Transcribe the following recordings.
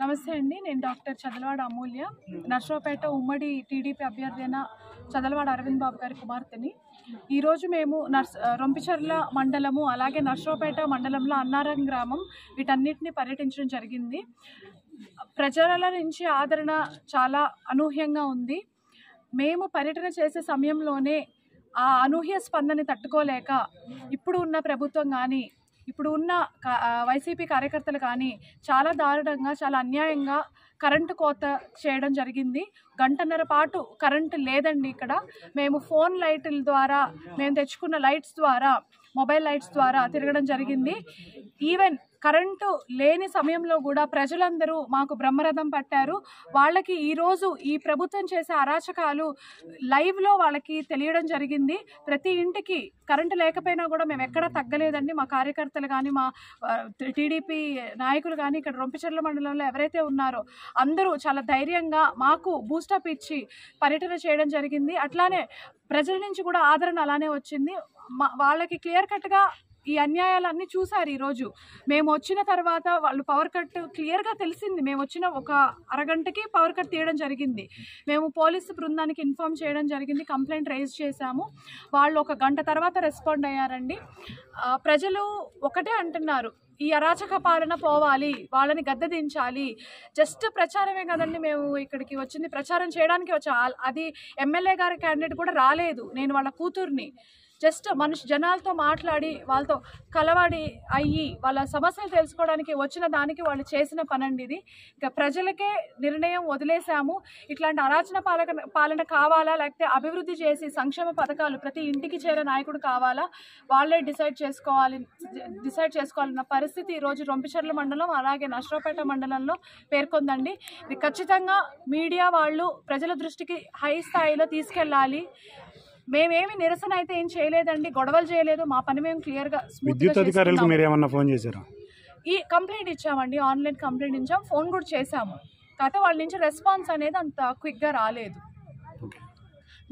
నమస్తే అండి. నేను డాక్టర్ చదలవాడ అమూల్య. నర్సరావుపేట ఉమ్మడి టీడీపీ అభ్యర్థి అయిన చదలవాడ అరవింద్ బాబు గారి కుమార్తెని. ఈరోజు మేము రొంపిచెర్ల మండలము, అలాగే నర్సరావుపేట మండలంలో అన్నారం గ్రామం వీటన్నిటిని పర్యటించడం జరిగింది. ప్రజల నుంచి ఆదరణ చాలా అనూహ్యంగా ఉంది. మేము పర్యటన చేసే సమయంలోనే ఆ అనూహ్య స్పందనని తట్టుకోలేక ఇప్పుడు ఉన్న ప్రభుత్వం కానీ, ఇప్పుడు ఉన్న వైసీపీ కార్యకర్తలు కానీ చాలా దారుణంగా, చాలా అన్యాయంగా కరెంటు కోత చేయడం జరిగింది. గంటన్నర పాటు కరెంటు లేదండి ఇక్కడ. మేము ఫోన్ లైట్ల ద్వారా, మేము తెచ్చుకున్న లైట్స్ ద్వారా, మొబైల్ లైట్స్ ద్వారా తిరగడం జరిగింది. ఈవెన్ కరెంటు లేని సమయంలో కూడా ప్రజలందరూ మాకు బ్రహ్మరథం పట్టారు. వాళ్ళకి ఈరోజు ఈ ప్రభుత్వం చేసే అరాచకాలు లైవ్లో వాళ్ళకి తెలియడం జరిగింది. ప్రతి ఇంటికి కరెంటు లేకపోయినా కూడా మేము ఎక్కడా తగ్గలేదండి. మా కార్యకర్తలు కానీ, మా టీడీపీ నాయకులు కానీ ఇక్కడ రొంపిచెర్ల మండలంలో ఎవరైతే ఉన్నారో అందరూ చాలా ధైర్యంగా మాకు బూస్టప్ ఇచ్చి పర్యటన చేయడం జరిగింది. అట్లానే ప్రజల నుంచి కూడా ఆదరణ అలానే వచ్చింది. వాళ్ళకి క్లియర్ కట్గా ఈ అన్యాయాలన్నీ చూశారు. ఈరోజు మేము వచ్చిన తర్వాత వాళ్ళు పవర్ కట్ క్లియర్గా తెలిసింది. మేము వచ్చిన ఒక అరగంటకి పవర్ కట్ తీయడం జరిగింది. మేము పోలీసు బృందానికి ఇన్ఫామ్ చేయడం జరిగింది, కంప్లైంట్ రైజ్ చేశాము. వాళ్ళు ఒక గంట తర్వాత రెస్పాండ్ అయ్యారండి. ప్రజలు ఒకటే అంటున్నారు, ఈ అరాచక పాలన పోవాలి, వాళ్ళని గద్దెదించాలి. జస్ట్ ప్రచారమే కదండి మేము ఇక్కడికి వచ్చింది, ప్రచారం చేయడానికి వచ్చా. అది ఎమ్మెల్యే గారి క్యాండిడేట్ కూడా రాలేదు. నేను వాళ్ళ కూతుర్ని. జస్ట్ జనాలతో మాట్లాడి, వాళ్ళతో కలవాడి అయ్యి, వాళ్ళ సమస్యలు తెలుసుకోవడానికి వచ్చిన దానికి వాళ్ళు చేసిన పనండి ఇది. ఇక ప్రజలకే నిర్ణయం వదిలేశాము. ఇట్లాంటి పాలన కావాలా, లేకపోతే అభివృద్ధి చేసి సంక్షేమ పథకాలు ప్రతి ఇంటికి చేరే నాయకుడు కావాలా, వాళ్ళే డిసైడ్ చేసుకోవాలన్న పరిస్థితి ఈరోజు రొంపిచెర్ల మండలం అలాగే నర్సరావుపేట మండలంలో పేర్కొందండి. ఇది ఖచ్చితంగా మీడియా వాళ్ళు ప్రజల దృష్టికి హై స్థాయిలో తీసుకెళ్ళాలి. మేమేమి నిరసన అయితే ఏం చేయలేదండి, గొడవలు చేయలేదు. మా పని మేము క్లియర్గా విద్యుత్ అధికారులకు మీరు ఏమన్నా ఫోన్ చేశారా? ఈ కంప్లైంట్ ఇచ్చామండి, ఆన్లైన్ కంప్లైంట్ ఇచ్చాం, ఫోన్ కూడా చేశాము. కాకపోతే వాళ్ళ నుంచి రెస్పాన్స్ అనేది అంత క్విక్గా రాలేదు.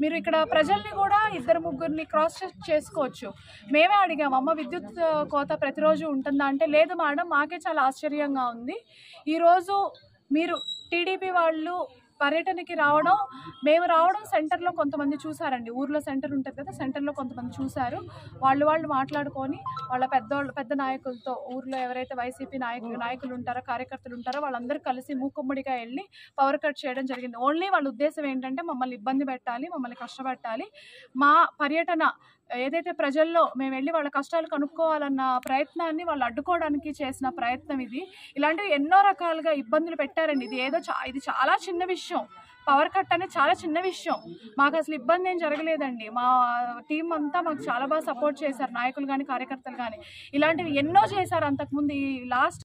మీరు ఇక్కడ ప్రజల్ని కూడా 2-3 క్రాస్ చెక్ చేసుకోవచ్చు. మేమే అడిగాము, అమ్మ విద్యుత్ కోత ప్రతిరోజు ఉంటుందా అంటే, లేదు మేడం, మాకే చాలా ఆశ్చర్యంగా ఉంది. ఈరోజు మీరు టీడీపీ వాళ్ళు పర్యటనకి రావడం, మేము రావడం సెంటర్లో కొంతమంది చూసారండి. ఊర్లో సెంటర్ ఉంటుంది కదా, సెంటర్లో కొంతమంది చూశారు. వాళ్ళు మాట్లాడుకొని వాళ్ళ పెద్ద నాయకులతో, ఊర్లో ఎవరైతే వైసీపీ నాయకులు ఉంటారో, కార్యకర్తలు ఉంటారో వాళ్ళందరూ కలిసి మూకుమ్మడిగా వెళ్ళి పవర్ కట్ చేయడం జరిగింది. ఓన్లీ వాళ్ళ ఉద్దేశం ఏంటంటే మమ్మల్ని ఇబ్బంది పెట్టాలి, మమ్మల్ని కష్టపెట్టాలి. మా పర్యటన ఏదైతే ప్రజల్లో మేము వెళ్ళి వాళ్ళ కష్టాలు కనుక్కోవాలన్న ప్రయత్నాన్ని వాళ్ళు అడ్డుకోవడానికి చేసిన ప్రయత్నం ఇది. ఇలాంటివి ఎన్నో రకాలుగా ఇబ్బందులు పెట్టారండి. ఇది చాలా చిన్న విషయం. పవర్ కట్ అనేది చాలా చిన్న విషయం. మాకు అసలు ఇబ్బంది ఏం జరగలేదండి. మా టీం అంతా మాకు చాలా బాగా సపోర్ట్ చేశారు, నాయకులు కానీ, కార్యకర్తలు కానీ. ఇలాంటివి ఎన్నో చేశారు అంతకుముందు. ఈ లాస్ట్